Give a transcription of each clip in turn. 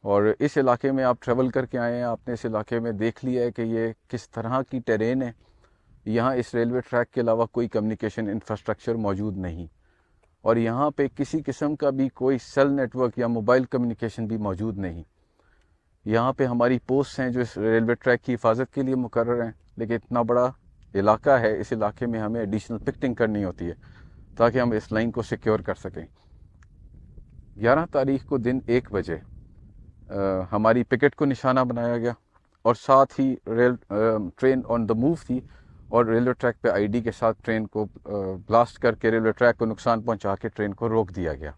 اور اس علاقے میں آپ ٹریول کر کے آئے ہیں، آپ نے اس علاقے میں دیکھ لیا ہے کہ یہ کس طرح کی ٹیرین ہے. یہاں اس ریلوے ٹریک کے علاوہ کوئی کمیونیکیشن انفراسٹرکچر موجود نہیں، اور یہاں پہ کسی قسم کا بھی کوئی سیل نیٹ ورک یا موبائل کمیونیکیشن بھی موجود نہیں. یہاں پہ ہماری پوسٹ ہیں جو اس ریلوے ٹریک کی حفاظت کے لیے مقرر ہیں، لیکن اتنا بڑا علاقہ ہے، اس علاقے میں ہمیں ایڈیشنل پکٹنگ کرنی ہوتی ہے تاکہ ہم اس لائن کو سیکیور کر سکیں. 11 تاریخ کو دن 1 بجے ہماری پکٹ کو نشانہ بنایا گیا، اور ساتھ ہی ٹرین آن دا موو تھی، اور ریلوے ٹریک پہ آئی ڈی کے ساتھ ٹرین کو بلاسٹ کر کے ریلوے ٹریک کو نقصان پہنچا کے ٹرین کو روک دیا گیا.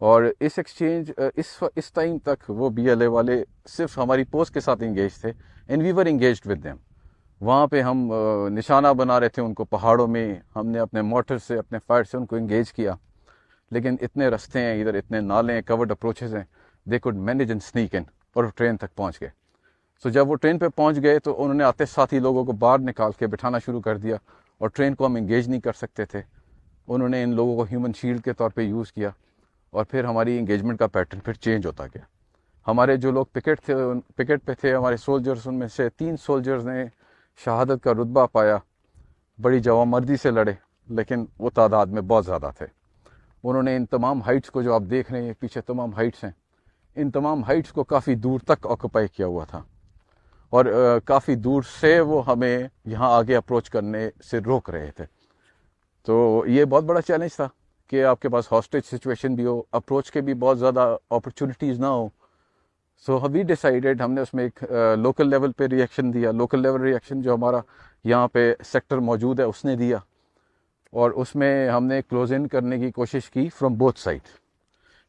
اور اس ایکسچینج اس ٹائم تک وہ بی ایل اے والے صرف ہماری پوسٹ کے ساتھ انگیج تھے، and we were engaged with them. وہاں پہ ہم نشانہ بنا رہے تھے ان کو پہاڑوں میں، ہم نے اپنے موٹر سے اپنے فائر سے ان کو انگیج کیا، لیکن اتنے رستے ہیں ادھر، اتنے نالے ہیں، کورڈ اپروچز ہیں، they could manage and sneak in, اور ٹرین تک پہنچ گئے. سو جب وہ ٹرین پہ پہنچ گئے تو انہوں نے آتے ساتھ ہی لوگوں کو باہر نکال کے بٹھانا شروع کر دیا، اور ٹرین کو ہم انگیج نہیں کر سکتے تھے. انہوں نے ان لوگوں کو ہیومن شیلڈ کے طور پہ یوز کیا، اور پھر ہماری انگیجمنٹ کا پیٹرن پھر چینج ہوتا گیا. ہمارے جو لوگ پکٹ پہ تھے، ہمارے سولجرز، ان میں سے 3 سولجرز نے شہادت کا رتبہ پایا. بڑی جوامردی سے لڑے، لیکن وہ تعداد میں بہت زیادہ تھے. انہوں نے ان تمام ہائٹس کو جو آپ دیکھ رہے ہیں، پیچھے تمام ہائٹس ہیں، ان تمام ہائٹس کو کافی دور تک آکوپائی کیا ہوا تھا، اور کافی دور سے وہ ہمیں یہاں آگے اپروچ کرنے سے روک رہے تھے. تو یہ بہت بڑا چیلنج تھا کہ آپ کے پاس ہاسٹیج سچویشن بھی ہو، اپروچ کے بھی بہت زیادہ اپرچونیٹیز نہ ہو. سو وی ڈیسائیڈیڈ، ہم نے اس میں ایک لوکل لیول پہ ریئیکشن دیا. لوکل لیول ریئیکشن جو ہمارا یہاں پہ سیکٹر موجود ہے اس نے دیا، اور اس میں ہم نے کلوز ان کرنے کی کوشش کی فرام بوتھ سائڈ.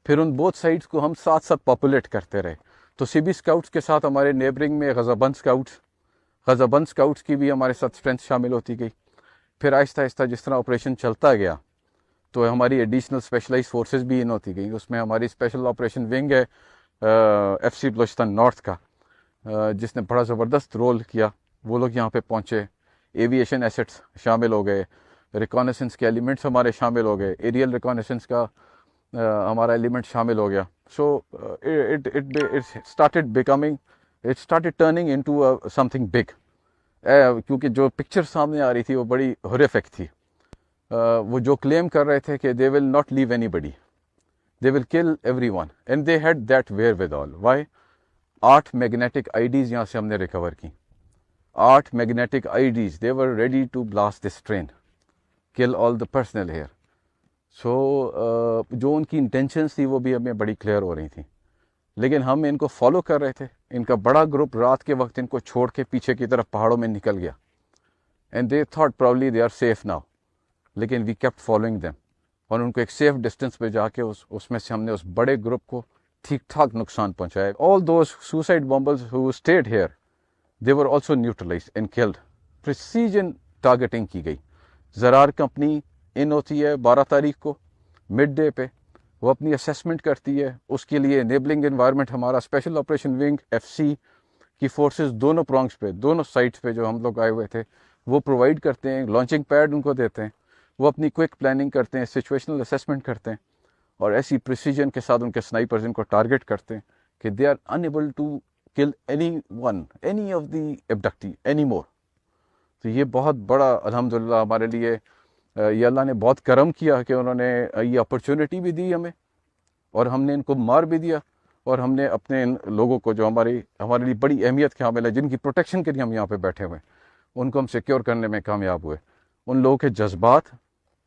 پھر ان بوتھ سائڈس کو ہم ساتھ ساتھ پاپولیٹ کرتے رہے. تو سی بی اسکاؤٹس کے ساتھ ہمارے نیبرنگ میں غزہ بند اسکاؤٹس کی بھی ہمارے ساتھ اسٹرینتھ شامل ہوتی گئی. پھر آہستہ آہستہ جس طرح آپریشن چلتا گیا تو ہماری ایڈیشنل اسپیشلائز فورسز بھی ان ہوتی گئیں. اس میں ہماری اسپیشل آپریشن ونگ ہے ایف سی بلوچستان نارتھ کا، جس نے بڑا زبردست رول کیا. وہ لوگ یہاں پہ پہنچے، ایویشن ایسٹس شامل ہو گئے، ریکانیسنس کے ایلیمنٹس ہمارے شامل ہو گئے، ایریل ریکانیسنس کا ہمارا ایلیمنٹ شامل ہو گیا. So it started turning into some thing big. کیونکہ جو پکچر سامنے آ رہی تھی وہ بڑی ہورریفک تھی. وہ جو کلیم کر رہے تھے کہ دے will not leave any body, they will kill everyone, and they had that wherewithal. Why? 8 magnetic IEDs یہاں سے ہم نے ریکور کی. 8 magnetic IEDs, they were ready to blast this train, kill all the personal hair. سو جو ان کی intentions تھی وہ بھی ہمیں بڑی کلیئر ہو رہی تھیں، لیکن ہم ان کو فالو کر رہے تھے. ان کا بڑا گروپ رات کے وقت ان کو چھوڑ کے پیچھے کی طرف پہاڑوں میں نکل گیا، and they thought proudly they are safe now. لیکن وی کیپٹ فالوئنگ دیم، اور ان کو ایک سیف ڈسٹینس پہ جا کے اس میں سے ہم نے اس بڑے گروپ کو ٹھیک ٹھاک نقصان پہنچایا. All those suicide bombers who stayed here, they were also neutralised and killed. Precision targeting کی گئی. زرار کمپنی ان ہوتی ہے 12 تاریخ کو مڈ ڈے پہ، وہ اپنی اسیسمنٹ کرتی ہے. اس کے لیے انیبلنگ انوائرمنٹ ہمارا special operation wing F C کی فورسز دونوں پرانگس پہ، دونوں سائٹس پہ جو ہم لوگ آئے ہوئے تھے وہ پرووائڈ کرتے ہیں. لانچنگ پیڈ ان کو دیتے ہیں، وہ اپنی کوئک پلاننگ کرتے ہیں، سچویشنل اسیسمنٹ کرتے ہیں، اور ایسی پریسیجن کے ساتھ ان کے سنائپرز ان کو ٹارگیٹ کرتے ہیں کہ they are unable to kill any of the abductee any more. تو یہ بہت بڑا الحمدللہ ہمارے لیے یہ اللہ نے بہت کرم کیا کہ انہوں نے یہ اپرچونٹی بھی دی ہمیں، اور ہم نے ان کو مار بھی دیا، اور ہم نے اپنے ان لوگوں کو جو ہمارے لیے بڑی اہمیت کے حامل ہے، جن کی پروٹیکشن کے لیے ہم یہاں پہ بیٹھے ہوئے ہیں، ان کو ہم سیکیور کرنے میں کامیاب ہوئے. ان لوگوں کے جذبات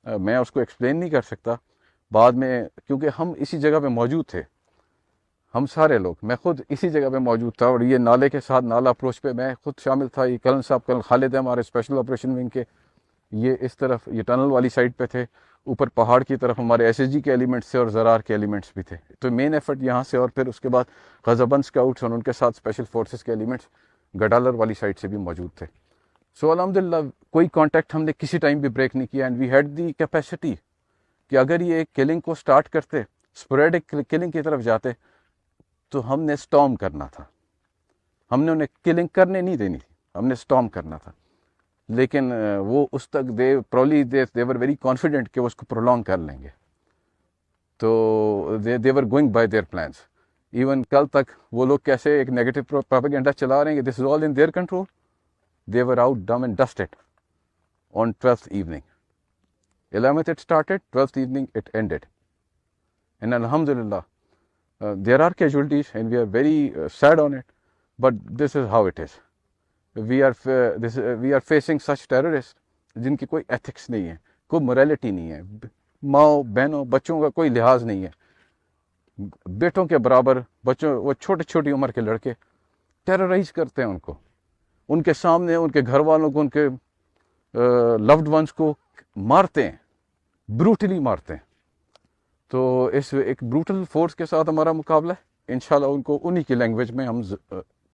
میں اس کو ایکسپلین نہیں کر سکتا بعد میں، کیونکہ ہم اسی جگہ پہ موجود تھے. ہم سارے لوگ، میں خود اسی جگہ پہ موجود تھا، اور یہ نالے کے ساتھ نالا اپروچ پہ میں خود شامل تھا. یہ کلن صاحب، کلن خالد ہے ہمارے اسپیشل آپریشن ونگ کے، یہ اس طرف یہ ٹنل والی سائڈ پہ تھے. اوپر پہاڑ کی طرف ہمارے ایس ایس جی کے ایلیمنٹس تھے اور زرار کے ایلیمنٹس بھی تھے. تو مین ایفرٹ یہاں سے، اور پھر اس کے بعد غزہ بند اسکاؤٹس اور ان کے ساتھ اسپیشل فورسز کے ایلیمنٹس گڈالر والی سائڈ سے بھی موجود تھے. سو الحمدللہ کوئی کانٹیکٹ ہم نے کسی ٹائم بھی بریک نہیں کیا، and we had the capacity کہ اگر یہ ایک کلنگ کو سٹارٹ کرتے، اسپوریڈک کلنگ کی طرف جاتے، تو ہم نے سٹارم کرنا تھا. ہم نے انہیں کلنگ کرنے نہیں دینی تھی، ہم نے سٹارم کرنا تھا. لیکن وہ اس تک دے ور ویری کانفیڈنٹ کہ وہ اس کو پرولونگ کر لیں گے. تو they were going by their plans. Even کل تک وہ لوگ کیسے ایک نیگیٹو پروپیگنڈا چلا رہے ہیں کہ this is all in their control. They were out done and dusted on 12th evening. 11th it started, 12th evening it ended. And alhamdulillah, there are casualties and we are very sad on it, but this is how it is. We are facing such terrorists جن کی کوئی ethics نہیں ہے, کوئی morality نہیں ہے, ماؤں بہنوں بچوں کا کوئی لحاظ نہیں ہے, بیٹوں کے برابر بچوں, وہ چھوٹی عمر کے لڑکے ٹیررائز کرتے ہیں ان کو, ان کے سامنے ان کے گھر والوں کو, ان کے لوڈ ونس کو مارتے ہیں, بروٹلی مارتے ہیں. تو اس ایک بروٹل فورس کے ساتھ ہمارا مقابلہ ہے. انشاءاللہ ان کو انہی کی لینگویج میں ہم